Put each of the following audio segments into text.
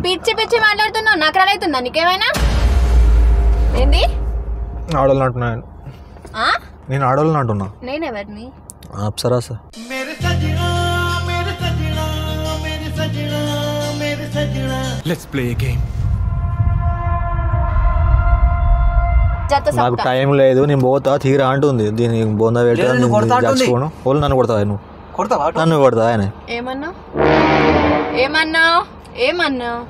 పిచ్చి పిచ్చి మాట్లాడుతున్నావు. నాకు రాలవుతుందా నీకేమైనా? ఏంది ఆడోళ్ళు అంటున్నాను నేను. ఆడోళ్ళని అంటున్నా. నేనెవరిని? Apsara sir. Let's play a game. నాకు టైం లేదు, నేను పోతా తీరా అంటుంది. దీనికి బోందా పెట్టాను. వాళ్ళు నన్ను కొడతా. నువ్వు నన్ను కొడతా. ఆయన ఏమన్నావు? ఏమన్నావు? ఏమన్నావు?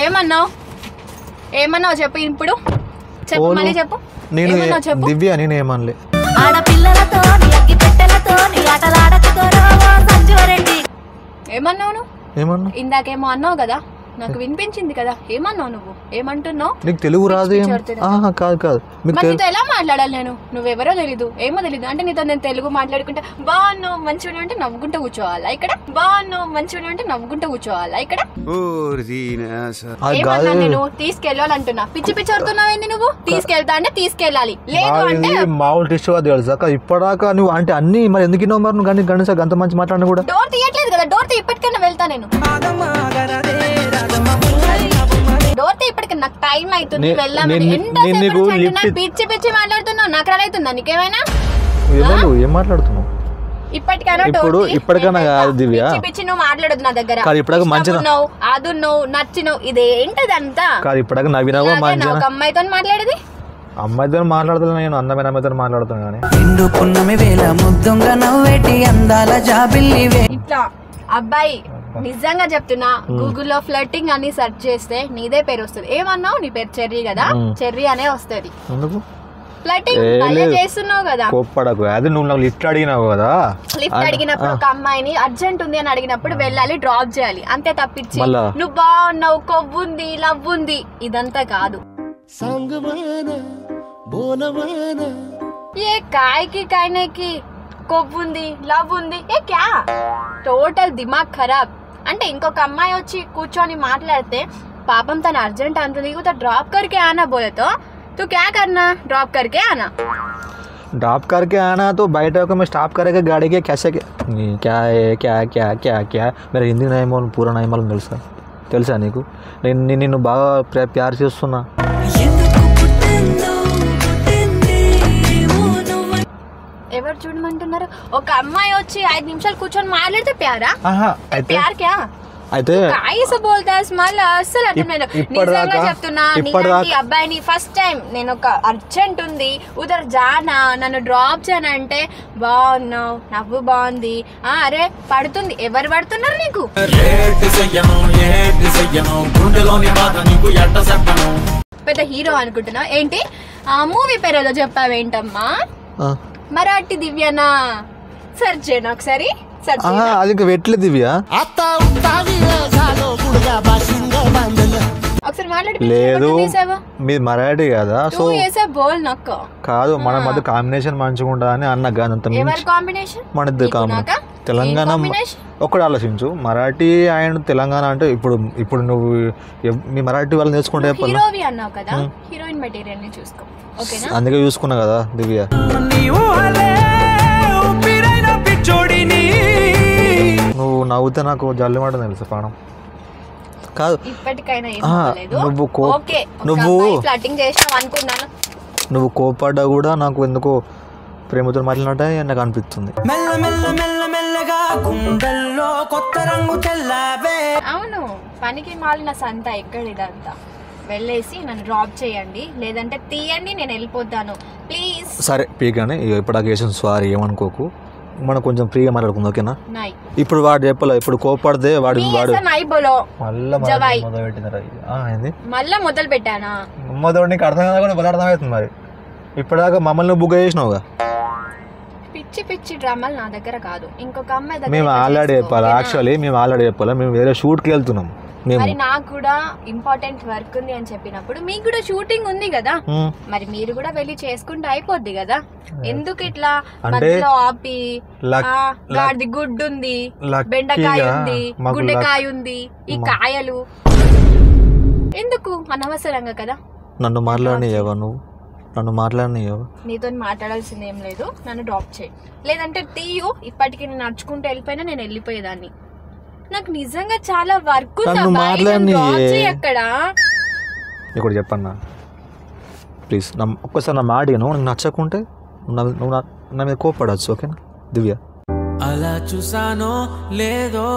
ఏమన్నావు? ఏమన్నావు చెప్పు ఇప్పుడు. చెప్పు, మళ్ళీ చెప్పు. నేను దివ్య, నేను ఏమనలే. ఏమన్నావు నువ్వు? ఏమన్నా? ఇందాకేమో అన్నావు కదా, నాకు వినిపించింది కదా. ఏమన్నావు నువ్వు? ఏమంటున్నావు? నీకు తెలుగు రాదు? కాదు కాదు, నీతో ఎలా మాట్లాడాలి నేను? నువ్వెవరో తెలీదు, ఏమో తెలీదు అంటే నీతో నేను తెలుగు మాట్లాడుకుంటా బాగున్నావు మంచిగా అంటే నవ్వుకుంటూ కూర్చోవాలా ఇక్కడ? బాగున్నావు మంచిగా అంటే నవ్వుకుంటూ కూర్చోవాలా ఇక్కడ? ఏమన్నా నేను తీసుకెళ్ళాలంటున్నా? పిచ్చి పిచ్చి అవుతున్నావేంది నువ్వు? తీసుకెళ్తా అంటే తీసుకెళ్ళాలి, లేదు అంటే మామూలు టిస్ట్ తెలుసా. ఇప్పటిదాకా నువ్వు అంటే అన్ని మరి ఎందుకు ఇన్నావు మరి? నువ్వు కానీ గణేష్ అంత మంచి మాట్లాడినా కూడా డోర్ తీయట్లేదు కదా. డోర్ తీ, ఇప్పటికైనా వెళ్తా నేను. డోర్ తీ, ఇప్పటికి నాకు టైం అవుతుంది, వెళ్ళామని. పిచ్చి పిచ్చి మాట్లాడుతున్నావు. నాకు రాలవుతుందా నీకేమైనా? ఏం మాట్లాడుతున్నావు? ఇప్పటికైనా కాదు దివ్య, పిచ్చి నువ్వు మాట్లాడదు నా దగ్గర. మంచిగా అదున్నావు నచ్చినావు, ఇదేంటదంతా? ఇప్పటిదాకా నవ్వినావా? ఒక అమ్మాయితో మాట్లాడేది. అమ్మాయితో మాట్లాడుతున్నా నేను, అందమైన అమ్మాయితో మాట్లాడుతున్నా కానీ ఇట్లా అబ్బాయి నిజంగా చెప్తున్నా, గూగుల్లో ఫ్లర్టింగ్ అని సెర్చ్ చేస్తే నీదే పేరు వస్తుంది. ఏమన్నావు? నీ పేరు చెర్రీ కదా, చెర్రీ అనే వస్తుంది. ఫ్లర్టింగ్ చేస్తున్నావు కదా. కోప్పడకు. అది నువ్వు నాకు లిఫ్ట్ అడిగినావు కదా. లిఫ్ట్ అడిగినప్పుడు ఒక అమ్మాయిని అర్జెంట్ ఉంది అని అడిగినప్పుడు వెళ్ళాలి, డ్రాప్ చేయాలి, అంతే తప్పించి నువ్వు బాగున్నావు, కొవ్వుంది, లవ్ ఉంది ఇదంతా కాదు. ఏ కాయకి కాయనేకి కొవ్వుంది, లవ్ ఉంది, ఏ క్యా? టోటల్ దిమాగ్ ఖరాబ్. అంటే ఇంకొక అమ్మాయి వచ్చి కూర్చొని మాట్లాడితే పాపం తన అర్జెంట్ అంటుంది, డ్రాప్ करके आना बोले तो तू क्या करना? ड्रॉप करके आना. ड्रॉप करके आना तो बैठे होकर मैं स्टॉप करेगा गाड़ी के कैसे क्या है क्या क्या क्या क्या मेरा हिंदी नहीं मालूम, पूरा नहीं मालूम. తెలుసా నీకు? నేను నిన్ను బాగా ప్యార్ చేస్తున్నా. ఎవరు చూడమంటున్నారు? ఒక అమ్మాయి వచ్చి 5 నిమిషాలు కూర్చొని మాట్లాడితే ప్యారా? ప్యార్ క్యా? అయితే నిజంగా చెప్తున్నా, అబ్బాయిని ఫస్ట్ టైం నేను ఒక అర్జెంట్ ఉంది ఉదర్ జానా, నన్ను డ్రాప్ చేయనంటే బాగున్నావు, నవ్వు బాగుంది, అరే పడుతుంది. ఎవరు పడుతున్నారు నీకు? పెద్ద హీరో అనుకుంటున్నా ఏంటి? మూవీ పేరు ఏదో చెప్పావేంటమ్మా? మరాఠీ దివ్యనా? సెర్చ్ చేయను ఒకసారి. అది ఇంకా వెట్లే దివ్య. లేదు మీది మరాఠీ కదా, సో కాదు మన మధ్య కాంబినేషన్ మంచిగా ఉంటుందా అని అన్న. మన తెలంగాణ ఒక్కడు ఆలోచించు. మరాఠీ అండ్ తెలంగాణ అంటే ఇప్పుడు నువ్వు మీ మరాఠీ వాళ్ళు నేర్చుకుంటే అందుకే చూసుకున్నా కదా దివ్య. నువ్వు నవ్వుతే నాకు జల్లి మాట తెలుసు ప్రాణం. కాదు నువ్వు కోపడ్డా కూడా నాకు ఎందుకో ప్రేమతో మాట్లాడినట్టే నాకు అనిపిస్తుంది. అవును, పనికి మాలిన సంత ఎక్కడ ఇదంతా. వెళ్ళేసి నన్ను డ్రాప్ చేయండి, లేదంటే తీయండి, నేను వెళ్ళిపోతాను ప్లీజ్. సరే పీగానే ఇప్పుడు సారీ ఏమనుకోకు, మనం కొంచెం ఫ్రీగా మాట్లాడుకుందాం ఓకేనా? ఇప్పుడు వాడు చెప్పలే, ఇప్పుడు కోపడితే వాడు మళ్ళా మొదలు పెట్టానా? నీకు అర్థం కదా కూడా బల అర్థమవుతుంది. మరి ఇప్పటిదాకా మమ్మల్ని బుక్ చేసినావుగా. పిచ్చి పిచ్చి డ్రామాలు నా దగ్గర కాదు, ఇంకొక అమ్మాయి. మేము ఆల్రెడీ చెప్పాలి, యాక్చువల్లీ మేము ఆల్రెడీ చెప్పాలి, మేము వేరే షూట్కి వెళ్తున్నాం. మరి నాకు కూడా ఇంపార్టెంట్ వర్క్ ఉంది అని చెప్పినప్పుడు మీకు కూడా షూటింగ్ ఉంది కదా, మరి మీరు కూడా వెళ్ళి చేసుకుంటే అయిపోద్ది కదా. ఎందుకు ఇట్లా మధ్యలో ఆపి? గాడిది గుడ్డు ఉంది, బెండకాయ ఉంది, గుండెకాయ ఉంది, ఈ కాయలు ఎందుకు అనవసరంగా కదా. నన్ను మాట్లాడినవా నువ్వు? నన్ను మాట్లాడని నీతో మాట్లాడాల్సింది ఏం లేదు, నన్ను డ్రాప్ చేయి, లేదంటే తీయు. ఇప్పటికి నేను నడుచుకుంటూ వెళ్ళిపోయినా నేను వెళ్ళిపోయేదాన్ని. నాకు నిజంగా చాలా వర్క్ ఉంది అక్కడ. ఇక్కడ చెప్పన్నా ప్లీజ్, ఒక్కసారి నా మాట నువ్వు నచ్చకుంటే నువ్వు నా మీద కోప్పడచ్చు, ఓకేనా దివ్య? అలా చూసానో లేదో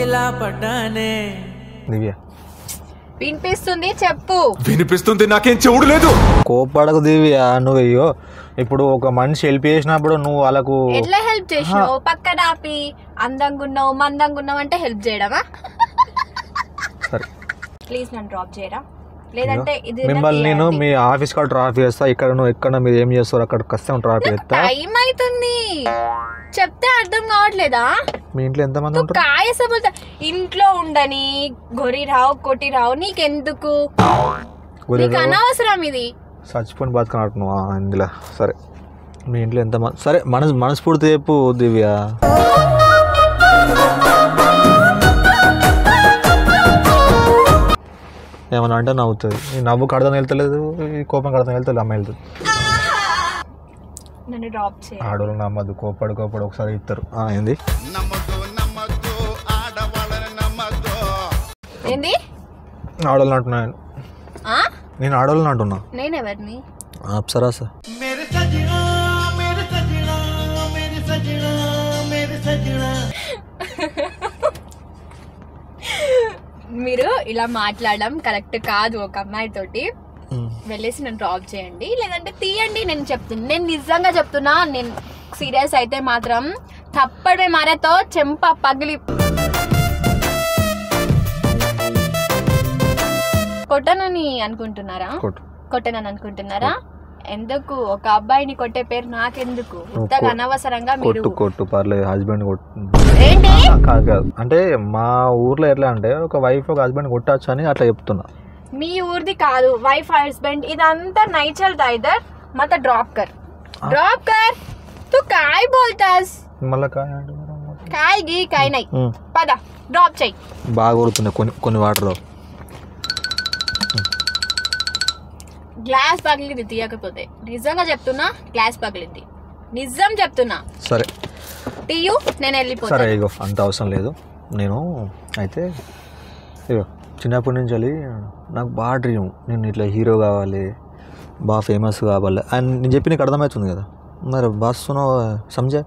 ఇలా పడ్డానే. దివ్య వినిపిస్తుంది, చెప్పు. వినిపిస్తుంది, నాకేం చెవుడు లేదు. కోప్పడకు దివ్య. నువ్వు అయ్యో ఇప్పుడు ఒక మనిషి హెల్ప్ చేసినప్పుడు నువ్వు వాళ్ళకు ఎట్లా హెల్ప్ చేసినావు? పక్కన ఆపి అందంగా ఉన్నావు మందంగా ఉన్నావు అంటే హెల్ప్ చేయడమా? సరే ప్లీజ్ నన్ను డ్రాప్ చేయరా, లేదంటే ఇది మిమ్మల్ని నేను మీ ఆఫీస్ కాడ డ్రాప్ చేస్తా. ఇక్కడ నువ్వు ఎక్కడ మీరు ఏం చేస్తారు అక్కడ కష్టం డ్రాప్ చేస్తా. టైం అవుతుంది, చెప్తే అర్థం కావట్లేదా? మీ ఇంట్లో ఎంతమంది ఉంటారు? కాయసబుల్తా ఇంట్లో ఉండని గొరిరావు కొట్టిరావు నీకెందుకు? నీకు అనవసరం ఇది. చచ్చిపోయిన బతుకని నువ్వు ఇందులో. సరే మీ ఇంట్లో ఎంతమంది? సరే మనస్ఫూర్తి చెప్పు దివ్య. ఏమన్నా అంటే నవ్వుతుంది. ఈ నవ్వుకు అర్థం వెళ్తలేదు, ఈ కోపం అర్థం వెళ్తలేదు. అమ్మాయి వెళ్తుంది. నన్ను డ్రాప్ చేయి. ఆడోళ్ళు నమ్మద్దు, కోపడు ఒకసారి ఇస్తారు. ఏంది ఏంది ఆడోళ్ళు అంటున్నాను నేను. ఆడోళ్ళని అంటున్నా. నేనెవరిని? అప్సరా సార్. మీరు ఇలా మాట్లాడడం కరెక్ట్ కాదు. ఒక అమ్మాయి తోటి వెళ్ళేసి నన్ను డ్రాప్ చేయండి, లేదంటే తీయండి. నేను చెప్తున్నా, నేను నిజంగా చెప్తున్నా. నేను సీరియస్ అయితే మాత్రం తప్పడే మారేతో చెంప పగిలి కొట్టనని అనుకుంటున్నారా? కొట్టనని అనుకుంటున్నారా? ఎందుకు? ఒక అబ్బాయిని కొట్టే పేరు నాకెందుకు? ఇంతగా అనవసరంగా మీరు కొట్టు పర్లేదు. హస్బెండ్ ఏంటి కాదు అంటే మా ఊర్లో ఎట్లా అంటే ఒక వైఫ్ ఒక హస్బెండ్ కొట్టచ్చు అని అట్లా చెప్తున్నా. మీ ఊరిది కాదు. వైఫ్ హస్బెండ్ ఇదంతా नहीं चलता इधर, मत ड्रॉप कर तू काय बोलतास? మళ్ళా काय गी काय नहीं పద డ్రాప్ చేయి. బాగా కొడుతున్నాయి కొన్ని వాటర్లో. గ్లాస్ పగిలింది తీయకపోతే. నిజంగా చెప్తున్నా, గ్లాస్ పగిలింది. నిజం చెప్తున్నా. సరే తీయు, నేను వెళ్ళిపోతా. సరే ఇగో అంత అవసరం లేదు. నేను అయితే ఇగో చిన్నప్పటి నుంచి వెళ్ళి నాకు బాగా డ్రీమ్, నేను ఇట్లా హీరో కావాలి, బాగా ఫేమస్ కావాలి అని నేను చెప్పి నీకు అర్థమవుతుంది కదా. మరి బాగా సమజా.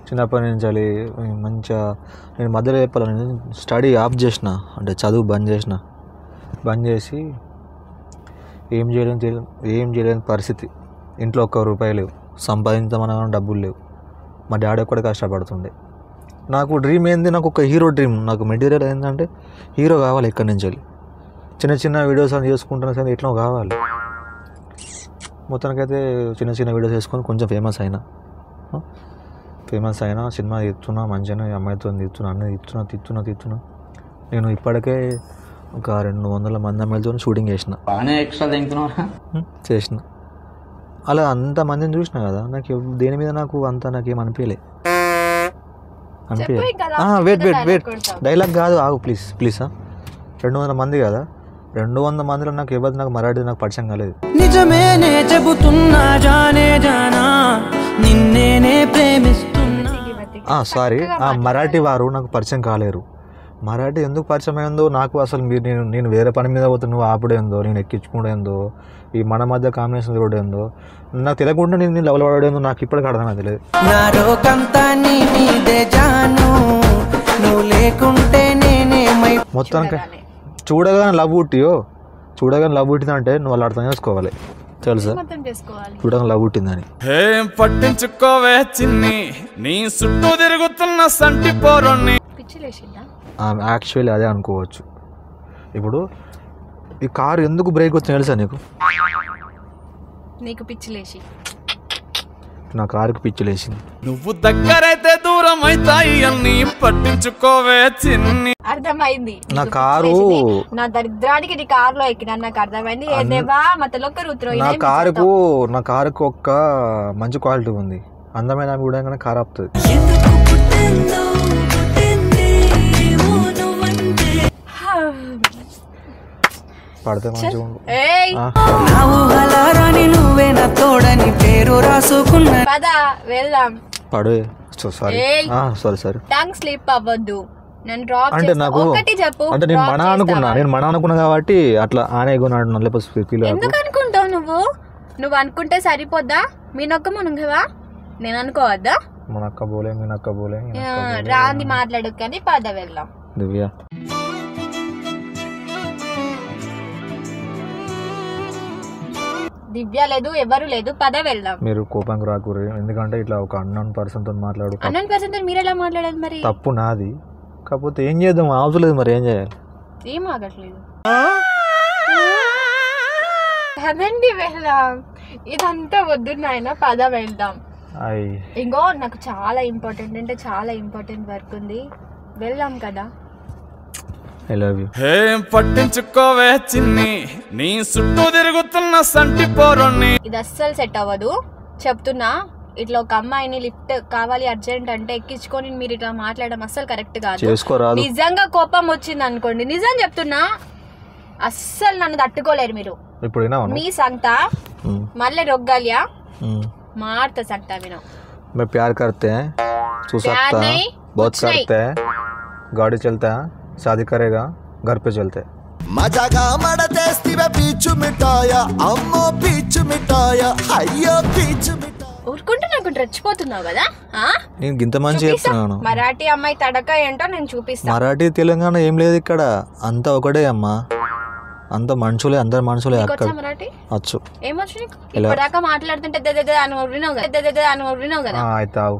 చిన్నప్పటి నుంచి వెళ్ళి మంచిగా నేను మధ్యలో చెప్పాలి, నేను స్టడీ ఆఫ్ చేసిన, అంటే చదువు బంద్ చేసి ఏం చేయలేని పరిస్థితి. ఇంట్లో ఒక్క రూపాయి లేవు, సంపాదించమన్నా డబ్బులు లేవు. మా డాడీ ఒక్కడే కష్టపడుతుండే. నాకు డ్రీమ్ ఏంది, నాకు ఒక హీరో డ్రీమ్. నాకు మెటీరియల్ ఏంటంటే హీరో కావాలి. ఇక్కడి నుంచి వెళ్ళి చిన్న వీడియోస్ అని చేసుకుంటున్నా సరే ఎట్లా కావాలి. మొత్తానికైతే చిన్న వీడియోస్ వేసుకొని కొంచెం ఫేమస్ అయినా సినిమా తీస్తున్నా, మంచిగా అమ్మాయితో తీస్తున్నా, అన్నీ తీస్తున్నా. నేను ఇప్పటికే ఒక 200 మంది అమ్మాయిలతో షూటింగ్ చేసిన. అలా అంతమందిని చూసిన కదా, నాకు దేని మీద నాకేం అనిపించలే. వెయిట్ డైలాగ్ కాదు, ఆగు ప్లీజ్ 200 మంది కదా, 200 మందిలో నాకు ఎవరు నాకు మరాఠీ నాకు పరిచయం కాలేదు. నిజమేనే చెబుతున్నా జానే జానా నిన్నేనే ప్రేమిస్తున్నా. సారీ, మరాఠీ వారు నాకు పరిచయం కాలేరు. మరాఠీ ఎందుకు పరిచయం అయిందో నాకు అసలు నేను వేరే పని మీద పోతే నువ్వు ఆపడేందో, నేను ఎక్కించుకుంటేందో, ఈ మన మధ్య కాంబినేషన్ చూడేందో, నాకు తెలియకుండా నేను లెవెల్ పడేందో నాకు ఇప్పటికీ అర్థం తెలియదు. మొత్తానికి చూడగానే లవ్ పుట్టిందంటే నువ్వు వాళ్ళు అర్థం చేసుకోవాలి, తెలుసా? చూడగానే లవ్ పుట్టిందని పట్టించుకోవే చిన్ని, నీ చుట్టూ తిరుగుతున్న సంటి పోరొన్ని. యాక్చువల్లీ అదే అనుకోవచ్చు. ఇప్పుడు ఈ కారు ఎందుకు బ్రేక్ వచ్చింది తెలుసా నీకు? పిచ్చిలేసి నా కారుకి పిచ్చిలేసింది. నువ్వు దగ్గరైతే దూరం అవుతాయి అన్ని పట్టించుకోవే చిన్ని. అర్థమైంది. నా కారు నా దరిద్రానికి నీ కారులో ఎక్కినా నాకు అర్థమైంది. నా కారుకు ఒక్క మంచి క్వాలిటీ ఉంది, అందమైన కూడా కారు ఆపుతుంది. పడితే మంచిగా ఉండు. ఏయ్ నా ఊహలారాని నువ్వే నా తోడని పేరు రాసుకున్నా. పద వెళ్దాం. పడే సారీ ఏయ్. సారీ టంగ్ స్లిప్ అవ్వద్దు. నన్ను డ్రాప్ అంటే నాకు ఒకటి చెప్పు. అంటే నేను మన అనుకున్నా కాబట్టి అట్లా ఆనే కొన్నాడు లేకపోతే ఫీల్ ఎందుకు అనుకుంటావు నువ్వు అనుకుంటే సరిపోద్దా? మీ నొక్క మునుగవా, నేను అనుకోవద్దా? మన అక్క బోలే మీ అక్క బోలే రాంది మాట్లాడు కానీ పద వెళ్దాం. దివ్య దివ్య లేదు, ఎవరు లేదు, పద వెళ్దాం. మీరు కోపంగా రాకూరు, ఎందుకంటే ఇట్లా ఒక అన్నోన్ పర్సన్ తో మాట్లాడు. అన్నోన్ పర్సన్ తో మీరు ఎలా మాట్లాడాలి? మరి తప్పు నాది, కాకపోతే ఏం చేద్దాం, అవసరం లేదు. మరి ఏం చేయాలి? ఏం ఆగట్లేదు. పదండి వెళ్దాం. ఇదంతా వద్దు నాయన, పద వెళ్దాం. ఇంకో నాకు చాలా ఇంపార్టెంట్ అంటే చాలా ఇంపార్టెంట్ వర్క్ ఉంది, వెళ్దాం కదా. I love you. ఏం పట్టించుకోవే చిన్ని, నీ చుట్టూ తిరుగుతున్న సంటి పోరొన్ని. ఇది అస్సలు సెట్ అవ్వదు చెప్తున్నా. ఇట్లా ఒక అమ్మాయిని లిఫ్ట్ కావాలి అర్జెంట్ అంటే ఎక్కించుకొని మీరు ఇట్లా మాట్లాడడం అస్సలు కరెక్ట్ కాదు. నిజంగా కోపం వచ్చింది అనుకోండి, నిజం చెప్తున్నా, అస్సలు నన్ను తట్టుకోలేరు మీరు. మీ సంగత మళ్ళీ రొగ్గాలియా मारता सकता है। मैं प्यार करते हैं, सो सकता है, बहुत करते हैं, गाड़ी चलता है, शादी करेगा, घर पे चलते हैं। మజాగా మడతేస్తివే పీచు మిఠాయా, అమ్మో పీచు మిఠాయా, అయ్యో పీచు మిఠాయా. ఊరుకుంటే నాకు రెచ్చిపోతున్నావు కదా. నేను గింత మంచి చెప్తున్నాను. మరాఠీ అమ్మాయి తడక ఏంటో నేను చూపిస్తాను. మరాఠీ తెలంగాణ ఏం లేదు ఇక్కడ, అంతా ఒకటే అమ్మా, అంత మనుషులే, అందరు మనుషులే. అక్కడ వచ్చు ఏమొచ్చు నీకు? ఇప్పటిదాకా మాట్లాడుతుంటే కదా. అవుతావు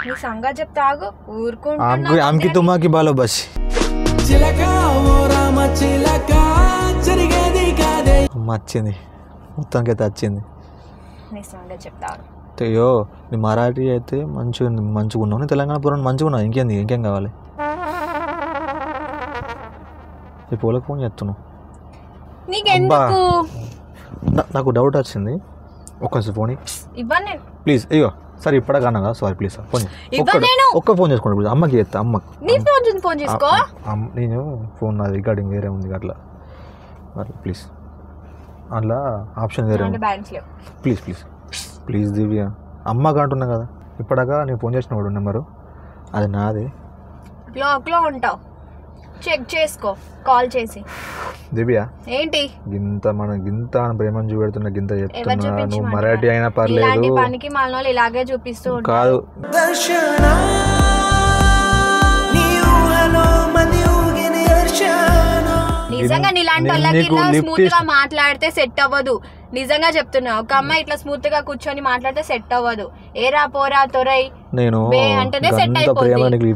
నీ సంగతి చెప్తా, ఆగు. ఊరుకుంటా ఆమెకి తుమ్మాకి బాలో బస్ వచ్చింది, మొత్తానికి అయితే వచ్చింది. నీ సంగతి చెప్తా. అయ్యో నీ మరాఠీ అయితే మంచిగా ఉన్నావు, నీ తెలంగాణ పూర్వం మంచిగా ఉన్నావు. ఇంకేం కావాలి? ఈ పూలకు ఫోన్ చేస్తున్నావు. నాకు డౌట్ వచ్చింది, ఒక్కసారి ఫోన్ ఇవ్వండి ప్లీజ్. అయ్యో సరే ఇప్పటికన్నా కదా, సారీ ప్లీజ్ సార్. ఫోన్ ఒక్క ఫోన్ చేసుకోండి ప్లీజ్. అమ్మకి చేస్తా, అమ్మకి. నేను ఫోన్ నాది రికార్డింగ్ వేరే ఉంది అట్లా, ప్లీజ్. అట్లా ఆప్షన్ వేరే ఉంది, ప్లీజ్ ప్లీజ్ ప్లీజ్ దివ్య. అమ్మకి అంటున్నా కదా, ఇప్పటిదాకా నేను ఫోన్ చేసిన వాడు నెంబరు అది నాదే. బ్లాక్లో ఉంటావు, చెక్ చేసుకో కాల్ చేసి. దివ్య ఏంటి గింత ప్రేమను చూపెడుతున్నా, గింత చెప్తున్నా, నువ్వు మరాఠీ అయినా పర్లేదు. పనికి మాలిన ఇలాగే చూపిస్తూ కాదు. నిజంగా నీలాంటి వాళ్ళకి ఇట్లా స్మూత్ గా మాట్లాడితే సెట్ అవ్వదు. నిజంగా చెప్తున్నా, ఒక అమ్మాయి ఇట్లా స్మూత్ గా కూర్చొని మాట్లాడితే సెట్ అవ్వదు. ఏరా పోరా తొరై అంటేనే సెట్ అయిపోతుంది.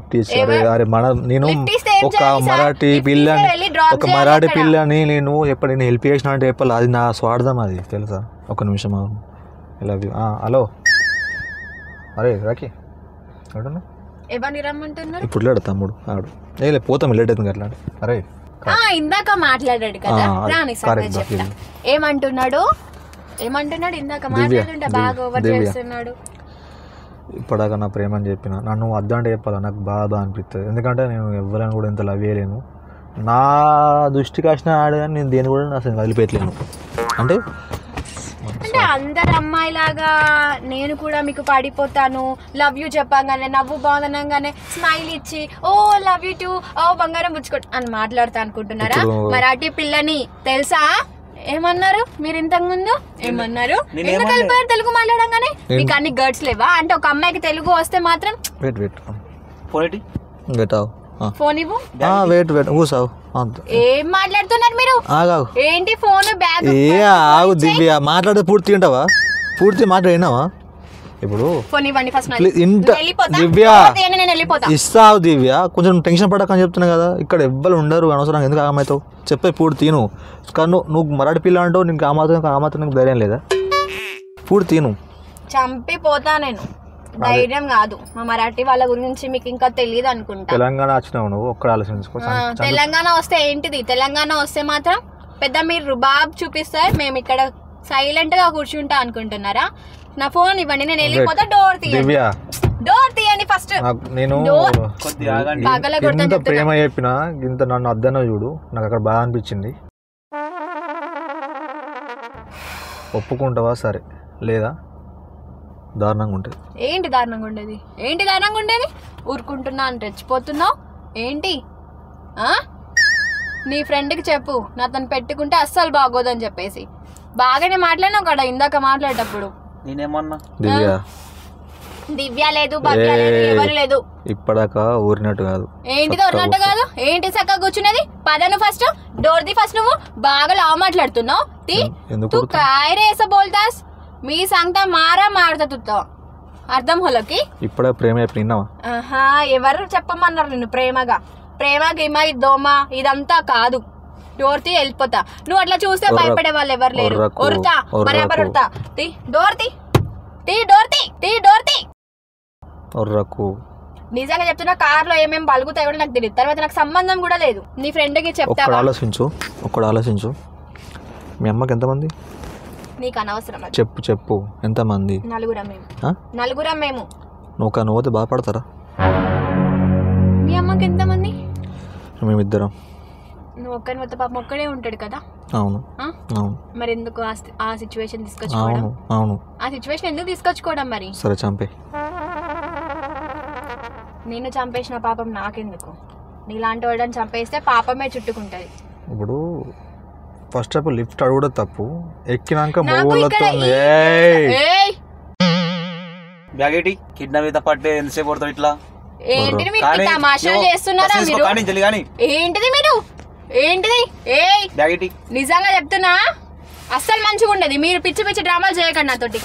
ఒక మరాఠీ పిల్లని నేను ఎప్పుడు నేను హెల్ప్ చేసిన అంటే చెప్పాలి, అది నా స్వార్థం, అది తెలుసా? ఒక నిమిషం. హలో అరే రాకి ఎవరిని రమ్మంటున్నారు? ఇప్పుడు లేడు తమ్ముడు, ఆడు ఏ పోతాం, లేట్ అవుతుంది అట్లా. అరే ఇందాక మాట్లాడాడు కదా, రాని చెప్తా. ఏమంటున్నాడు ఇందాక మాట్లాడుతుంటే బాగా ఓవర్ చేస్తున్నాడు. ఇప్పటిదాకా నా ప్రేమ అని చెప్పిన, నన్ను అద్దంటే చెప్పాలా, నాకు బాధ అనిపిస్తుంది. ఎందుకంటే నేను ఎవరైనా కూడా ఇంత లవ్ చేయలేను. నా దృష్టికి వచ్చిన ఆడగాని నేను దేని కూడా అసలు వదిలిపెట్టలేను. అంటే అందరు అమ్మాయిలాగా నేను కూడా మీకు పడిపోతాను, లవ్ యూ చెప్పగానే, నవ్వు బాగునగానే స్మైల్ ఇచ్చి ఓ లవ్ యూ టూ, ఓ బంగారం పుచ్చుకోండి అని మాట్లాడతా అనుకుంటున్నారా? మరాఠీ పిల్లని తెలుసా? ఏమన్నారు మీరు ఇంతకు ముందు? ఏమన్నారు? ఎందుకు వెళ్ళిపోయారు తెలుగు మాట్లాడంగానే? మీకు అన్ని గర్డ్స్ లేవా? అంటే ఒక అమ్మాయికి తెలుగు వస్తే మాత్రం ఫోన్ ఇవ్వు. ఏం మాట్లాడుతున్నారు మీరు? ఏంటి ఫోన్ బ్యాగ్? ఆగు దివ్య, మాట్లాడితే పూర్తి ఉంటావా? పూర్తి మాట్లాడినావా? ఇప్పుడు దివ్య ఇస్తావు దివ్య, కొంచెం టెన్షన్ పడకని చెప్తున్నా కదా. ఇక్కడ ఎవ్వరు ఉండరు, అనవసరం ఎందుకు ఆమెతో చెప్పే పూర్తి నువ్వు. కానీ నువ్వు మరాఠీ పిల్ల అంటావు, నీకు ఆ మాత్రం నీకు ధైర్యం లేదా? పూర్తి నువ్వు చంపిపోతా. నేను ధైర్యం కాదు, మా మరాఠీ వాళ్ళ గురించి మీకు ఇంకా తెలియదు అనుకుంటా. తెలంగాణ వచ్చినావు నువ్వు, ఒక్కడ ఆలోచించుకో. తెలంగాణ వస్తే ఏంటిది? తెలంగాణ వస్తే మాత్రం పెద్ద మీరు రుబాబ్ చూపిస్తారు, మేము ఇక్కడ సైలెంట్ గా కూర్చుంటా అనుకుంటున్నారా? నా ఫోన్ ఇవ్వండి, నేను వెళ్ళిపోతా. డోర్ తీయండి ఫస్ట్. నేను ప్రేమ చెప్పిన ఇంత నన్ను అద్దన చూడు, నాకు అక్కడ బాగా అనిపించింది. ఒప్పుకుంటావా? సరే, లేదా దారుణంగా ఉంటుంది. ఏంటి దారుణంగా ఉండేది? ఏంటి దారుణంగా ఉండేది? ఊరుకుంటున్నా అని రెచ్చిపోతున్నావు ఏంటి? నీ ఫ్రెండ్కి చెప్పు నాతో పెట్టుకుంటే అస్సలు బాగోదని చెప్పేసి. బాగానే మాట్లాడినావు కదా ఇందాక మాట్లాడేటప్పుడు. నేనేమన్నా? దివ్య లేదు, భవ్య లేదు, ఎవరు లేదు. ఇప్పటిదాకా ఊరినట్టు కాదు. ఏంటిది ఊరినట్టు కాదు? ఏంటి చక్కగా కూర్చునేది? పదను ఫస్ట్ డోర్ ది. ఫస్ట్ నువ్వు బాగా లావు మాట్లాడుతున్నావు. తూ काय रे ऐसा बोलतास? మీ సంగత మారుతా తుత్తావు. అర్థం హోలకి? ఇప్పుడే ప్రేమ అయిపోయినావా? ఎవరు చెప్పమన్నారు నిన్ను ప్రేమగా? ప్రేమ గిమ దోమ ఇదంతా కాదు. డోర్ తీ, వెళ్ళిపోతా. నువ్వు అట్లా చూస్తే భయపడే వాళ్ళు ఎవరు లేరు. ఒరుతా బరాబర్ ఒరుతా. తీ డోర్ తీ, డోర్ తీ, డోర్ తీ. నిజంగా చెప్తున్నా, కార్లో ఏమేమి బలుగుతాయి కూడా నాకు తెలియదు. తర్వాత నాకు సంబంధం కూడా లేదు. నీ ఫ్రెండ్ కి చెప్తా. ఆలోచించు. మీ అమ్మకి ఎంతమంది? నీకు అనవసరం. చెప్పు ఎంతమంది? నలుగురం మేము. నువ్వు బాధపడతారా? మీ అమ్మకి ఎంతమంది? మేమిద్దరం. నువ్వు ఒక్కని మొత్తం పాపం ఒక్కడే ఉంటాడు కదా. అవును. మరి ఎందుకు ఆ సిచ్యువేషన్ తీసుకొచ్చుకోవడం? అవును. ఆ సిచ్యువేషన్ ఎందుకు తీసుకొచ్చుకోవడం? మరి సరే చంపే. నేను చంపేసిన పాపం నాకెందుకు? నీలాంటి వాడని చంపేస్తే పాపమే చుట్టుకుంటది. ఇప్పుడు ఫస్ట్ ఆఫ్ ఆల్ లిఫ్ట్ అడుగుడ తప్పు, ఎక్కినాక బ్యాగేటి కిడ్నాప్ అయితే పట్టే ఎంతసేపు పడతావు ఇట్లా? ఏంటిది మీరు తమాషాలు చేస్తున్నారా మీరు? ఏంటిది మీరు? ఏంటిది? నిజంగా చెప్తున్నా అస్సలు మంచిగా ఉండదు. మీరు పిచ్చి డ్రామాలు చేయకండి నాతోటి.